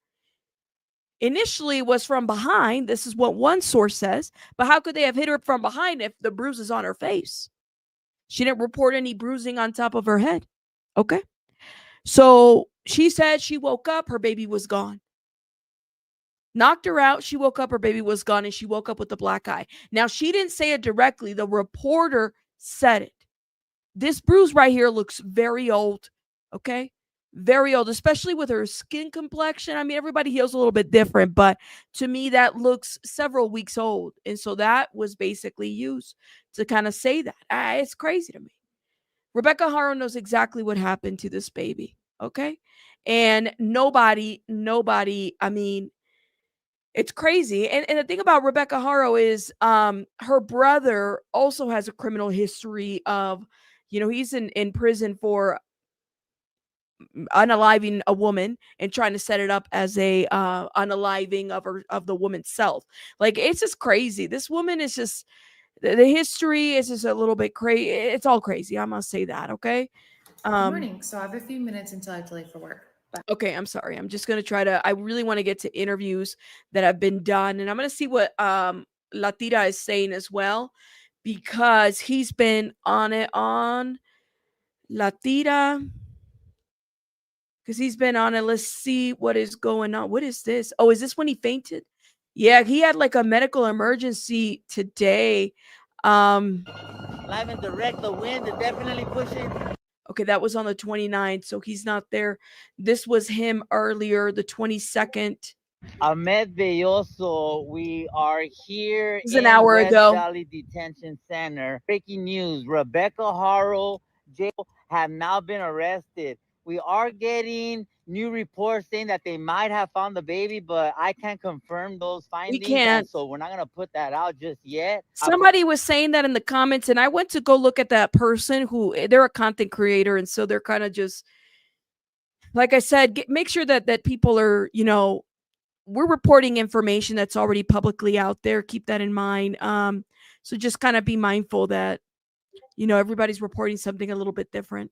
Initially it was from behind. This is what one source says. But how could they have hit her from behind if the bruise is on her face? She didn't report any bruising on top of her head. Okay. So she said she woke up, her baby was gone. Knocked her out. She woke up, her baby was gone, and she woke up with a black eye. Now, she didn't say it directly. The reporter said it. This bruise right here looks very old. Okay. Very old, especially with her skin complexion. I mean, everybody heals a little bit different, but to me, that looks several weeks old. And so that was basically used to kind of say that. It's crazy to me. Rebecca Haro knows exactly what happened to this baby. Okay. And nobody, I mean, it's crazy. And the thing about Rebecca Haro is her brother also has a criminal history of, he's in prison for unaliving a woman and trying to set it up as a unaliving of the woman's self. Like, it's just crazy. This woman is just, the history is just a little bit crazy. It's all crazy. I'm gonna say that. Okay. Good morning. So I have a few minutes until I have to leave for work. Bye. Okay, I'm sorry. I'm just gonna try to. I really want to get to interviews that have been done, and I'm gonna see what Latira is saying as well, because he's been on it on Latira. Because he's been on it. Let's see what is going on. What is this? Oh, is this when he fainted? Yeah, he had like a medical emergency today. Live and direct, the wind is definitely pushing. Okay, that was on the 29th, so he's not there. This was him earlier, the 22nd. Ahmed Belloso, we are here It was an in hour West ago. Valley Detention Center. Breaking news, Rebecca Haro, Jake have now been arrested. We are getting new reports saying that they might have found the baby, but I can't confirm those findings. We can't. So we're not going to put that out just yet. Somebody was saying that in the comments, and I went to go look at that person who they're a content creator, and so they're kind of just, like I said, make sure that people are, we're reporting information that's already publicly out there. Keep that in mind. So just kind of be mindful that, everybody's reporting something a little bit different.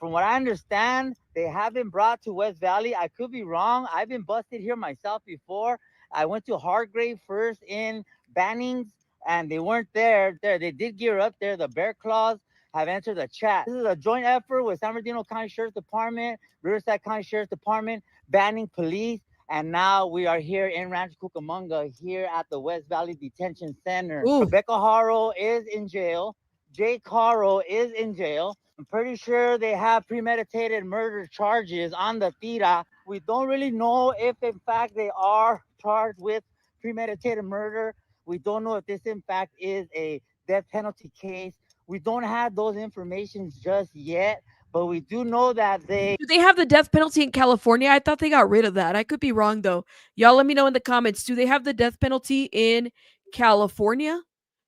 From what I understand, they have been brought to West Valley. I could be wrong. I've been busted here myself before. I went to Hargrave first in Bannings, and they weren't there. They did gear up there. The Bear Claws have entered the chat. This is a joint effort with San Bernardino County Sheriff's Department, Riverside County Sheriff's Department, Banning Police, and now we are here in Rancho Cucamonga, here at the West Valley Detention Center. Ooh. Rebecca Haro is in jail. Jake Haro is in jail. I'm pretty sure they have premeditated murder charges on the tira. We don't really know if, in fact, they are charged with premeditated murder. We don't know if this, in fact, is a death penalty case. We don't have those informations just yet, but we do know that Do they have the death penalty in California? I thought they got rid of that. I could be wrong, though. Y'all let me know in the comments. Do they have the death penalty in California?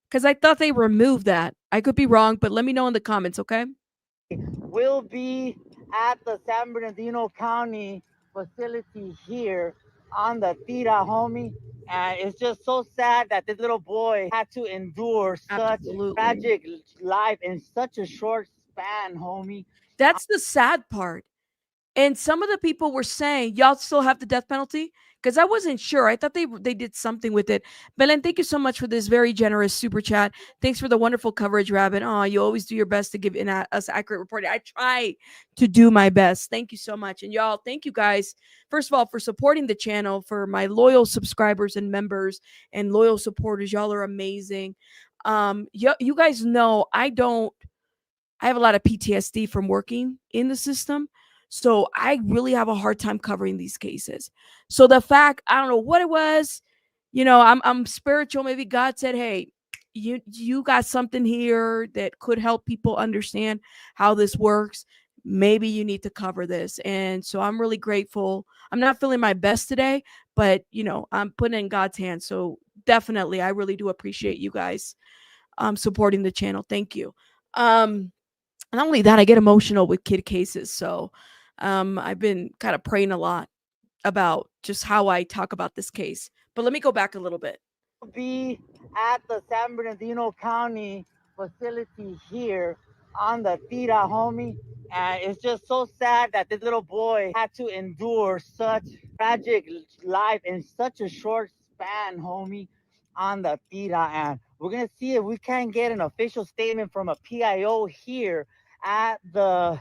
Because I thought they removed that. I could be wrong, but let me know in the comments, okay? will be at the San Bernardino County facility here on the tira, homie. And it's just so sad that this little boy had to endure such tragic life in such a short span, homie. That's the sad part. And some of the people were saying, y'all still have the death penalty? Because I wasn't sure. I thought they did something with it. Belen, thank you so much for this very generous super chat. Thanks for the wonderful coverage, Rabbit. Oh, you always do your best to give us accurate reporting. I try to do my best. Thank you so much. And y'all, thank you guys, first of all, for supporting the channel, for my loyal subscribers and members and loyal supporters. Y'all are amazing. You guys know I have a lot of PTSD from working in the system. So I really have a hard time covering these cases. So the fact, I don't know what it was, I'm spiritual. Maybe God said, hey, you got something here that could help people understand how this works. maybe you need to cover this. And so I'm really grateful. I'm not feeling my best today, but I'm putting it in God's hands. So definitely, I really do appreciate you guys supporting the channel. Thank you. Not only that, I get emotional with kid cases. So I've been kind of praying a lot about just how I talk about this case. But let me go back a little bit. Be at the San Bernardino County facility here on the Tira, homie. And it's just so sad that this little boy had to endure such tragic life in such a short span, homie, on the Tira. And we're going to see if we can get an official statement from a PIO here at the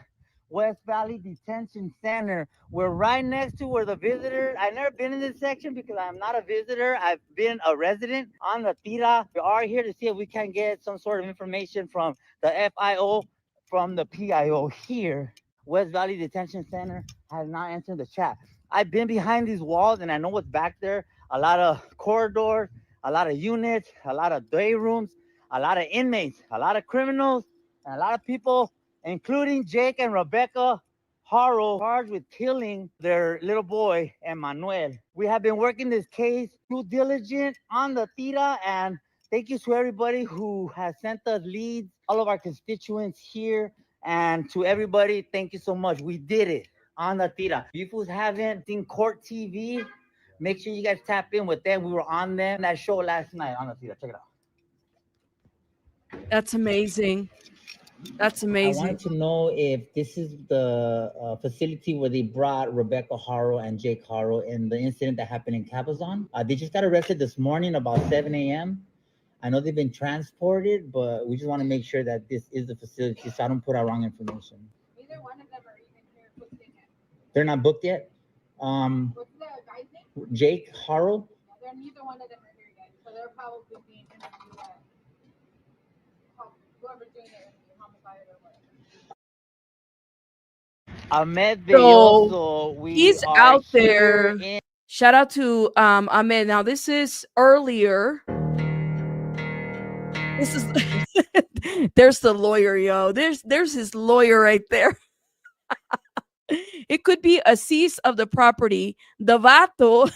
West Valley Detention Center. We're right next to where the visitors, I've never been in this section because I'm not a visitor. I've been a resident on the Tira. We are here to see if we can get some sort of information from the FIO, from the PIO here. West Valley Detention Center has not answered the chat. I've been behind these walls and I know what's back there. A lot of corridors, a lot of units, a lot of day rooms, a lot of inmates, a lot of criminals, and a lot of people, including Jake and Rebecca Haro, charged with killing their little boy, Emmanuel. We have been working this case due diligent on the Tira, and thank you to everybody who has sent us leads, all of our constituents here, and to everybody, thank you so much. We did it on the Tira. If you fools haven't seen Court TV, make sure you guys tap in with them. We were on them that show last night on the Tira. Check it out. That's amazing. That's amazing. I wanted to know if this is the facility where they brought Rebecca Haro and Jake Haro in the incident that happened in Cabazon. They just got arrested this morning about 7 a.m. I know they've been transported, but we just want to make sure that this is the facility so I don't put out wrong information. Neither one of them are even here booked in yet. They're not booked yet? What's the guy's name? Jake Haro? Yeah, neither one of them are here yet, so they're probably being interviewed at whoever's doing it. Ahmed Belloso, he's out there. Shout out to Ahmed. Now this is earlier. This is there's the lawyer, yo. There's his lawyer right there. It could be a cease of the property. The vato.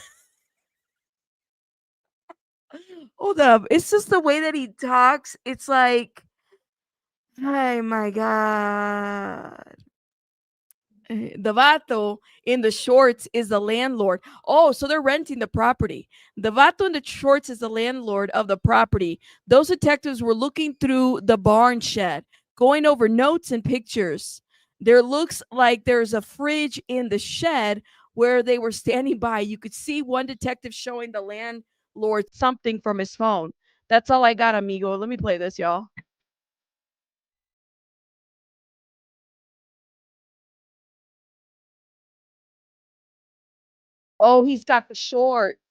Hold up. It's just the way that he talks. It's like, oh my God. The vato in the shorts is the landlord. Oh, so they're renting the property. The vato in the shorts is the landlord of the property. Those detectives were looking through the barn shed, going over notes and pictures. There looks like there's a fridge in the shed where they were standing by. You could see one detective showing the landlord something from his phone. That's all I got, amigo. Let me play this, y'all. Oh, he's got the shorts.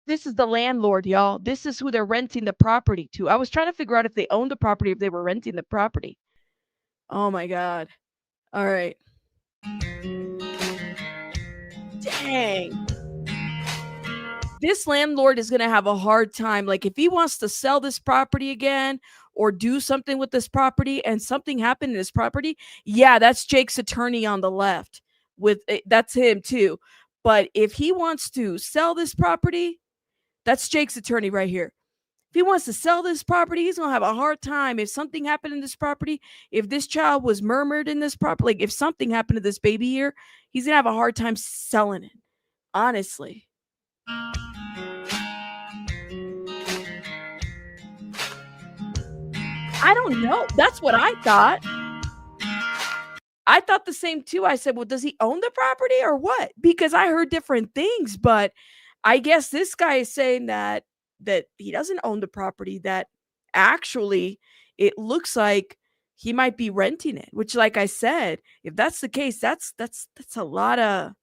This is the landlord, y'all. This is who they're renting the property to. I was trying to figure out if they owned the property, if they were renting the property. Oh my God. All right. Dang. This landlord is going to have a hard time. Like, if he wants to sell this property again or do something with this property and something happened in this property, yeah, that's Jake's attorney on the left. That's him too. But if he wants to sell this property, that's Jake's attorney right here. If he wants to sell this property, he's going to have a hard time. If something happened in this property, if this child was murmured in this property, like if something happened to this baby here, he's going to have a hard time selling it. Honestly. I don't know. That's what I thought. I thought the same too. I said, well, does he own the property or what? Because I heard different things, but I guess this guy is saying that he doesn't own the property, that actually it looks like he might be renting it, which, like I said, if that's the case, that's a lot of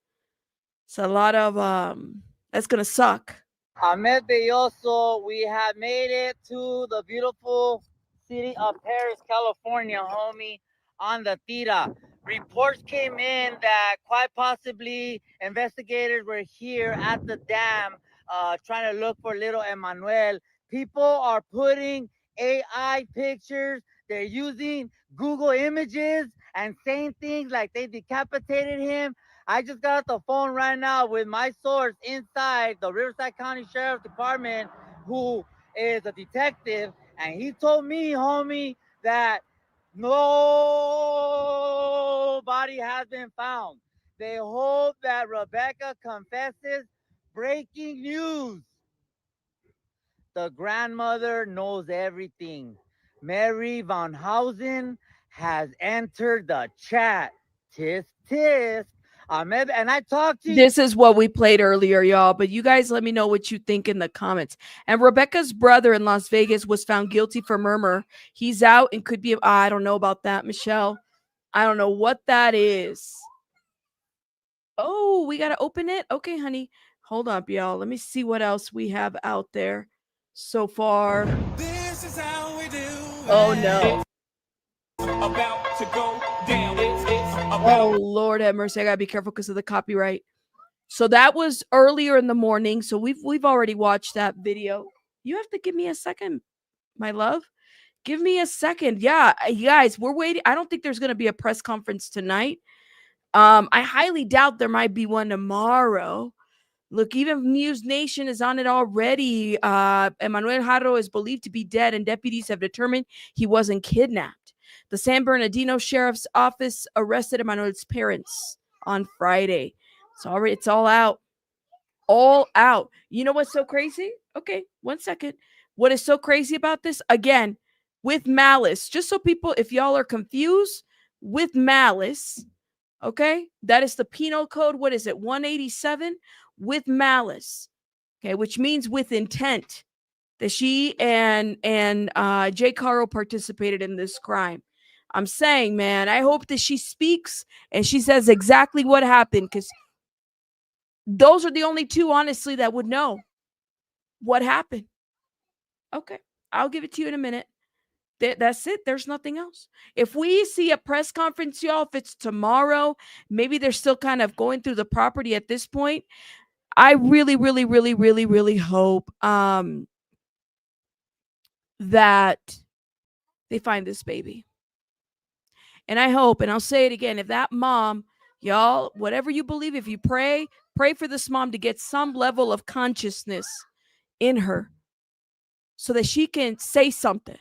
that's gonna suck. Ahmed Belloso, we have made it to the beautiful city of Paris, California, homie, on the Tira. Reports came in that quite possibly investigators were here at the dam trying to look for little Emmanuel. People are putting AI pictures They're using Google Images and saying things like they decapitated him. I just got off the phone right now with my source inside the Riverside County Sheriff's Department, who is a detective, and he told me, homie, that nobody has been found. They hope that Rebecca confesses. Breaking news. The grandmother knows everything. Mary Van Housen has entered the chat. Tisk, tisk. Ahmed, and I talked to you. This is what we played earlier, y'all. But you guys let me know what you think in the comments. And Rebecca's brother in Las Vegas was found guilty for murder. He's out and could be. I don't know about that, Michelle. I don't know what that is. Oh, we got to open it? Okay, honey. Hold up, y'all. Let me see what else we have out there so far. This is how we do. Oh, no. About to go down. Oh, Lord have mercy. I got to be careful because of the copyright. So that was earlier in the morning. So we've already watched that video. You have to give me a second, my love. Give me a second. Yeah, you guys, we're waiting. I don't think there's going to be a press conference tonight. I highly doubt there might be one tomorrow. Look, even News Nation is on it already. Emmanuel Haro is believed to be dead, and deputies have determined he wasn't kidnapped. The San Bernardino Sheriff's Office arrested Emmanuel's parents on Friday. It's all out. All out. You know what's so crazy? Okay, 1 second. What is so crazy about this? Again, with malice, just so people, if y'all are confused, with malice, okay, that is the penal code. What is it? 187 with malice. Okay, which means with intent that she and Jake Haro participated in this crime. I'm saying, man, I hope that she speaks and she says exactly what happened, because those are the only two, honestly, that would know what happened. Okay, I'll give it to you in a minute. That's it. There's nothing else. If we see a press conference, y'all, if it's tomorrow, maybe they're still kind of going through the property at this point. I really, really, really, really, really hope that they find this baby. And I hope, and I'll say it again, if that mom, y'all, whatever you believe, if you pray for this mom to get some level of consciousness in her so that she can say something.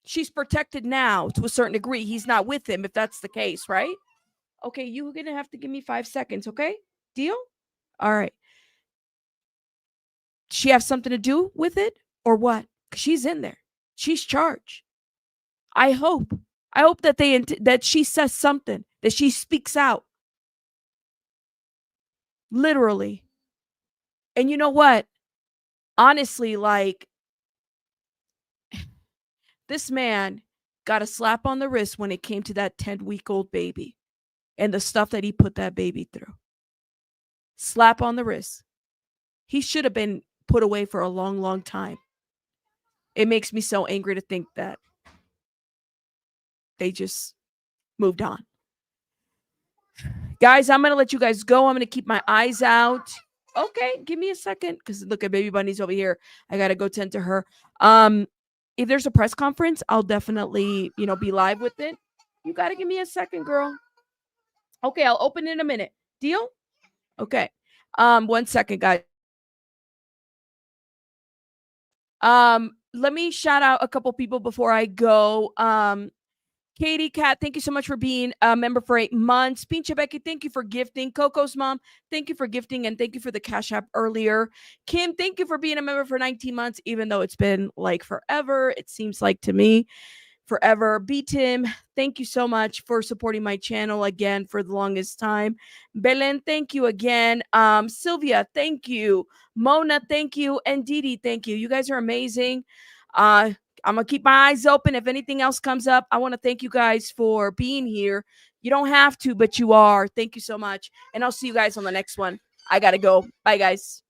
She's protected now to a certain degree. He's not with him, if that's the case, right? Okay, you're going to have to give me 5 seconds, okay? Deal? All right. She have something to do with it or what? 'Cause she's in there. She's charged. I hope that that she says something, that she speaks out. Literally. And you know what? Honestly, like, this man got a slap on the wrist when it came to that 10-week-old baby and the stuff that he put that baby through. Slap on the wrist. He should have been put away for a long, long time. It makes me so angry to think that they just moved on. Guys, I'm going to let you guys go. I'm going to keep my eyes out. Okay, give me a second, because look at Baby Bunny's over here. I got to go tend to her. If there's a press conference, I'll definitely, be live with it. You got to give me a second, girl. Okay, I'll open in a minute. Deal? Okay. 1 second, guys. Let me shout out a couple people before I go. Katie Cat, thank you so much for being a member for 8 months. Pinche Becky, thank you for gifting. Coco's mom, thank you for gifting, and thank you for the Cash App earlier. Kim, thank you for being a member for 19 months, even though it's been like forever. It seems like to me forever. B Tim, thank you so much for supporting my channel again for the longest time. Belen, thank you again. Sylvia, thank you. Mona, thank you. And Didi, thank you. You guys are amazing. I'm going to keep my eyes open. If anything else comes up, I want to thank you guys for being here. You don't have to, but you are. Thank you so much. And I'll see you guys on the next one. I got to go. Bye, guys.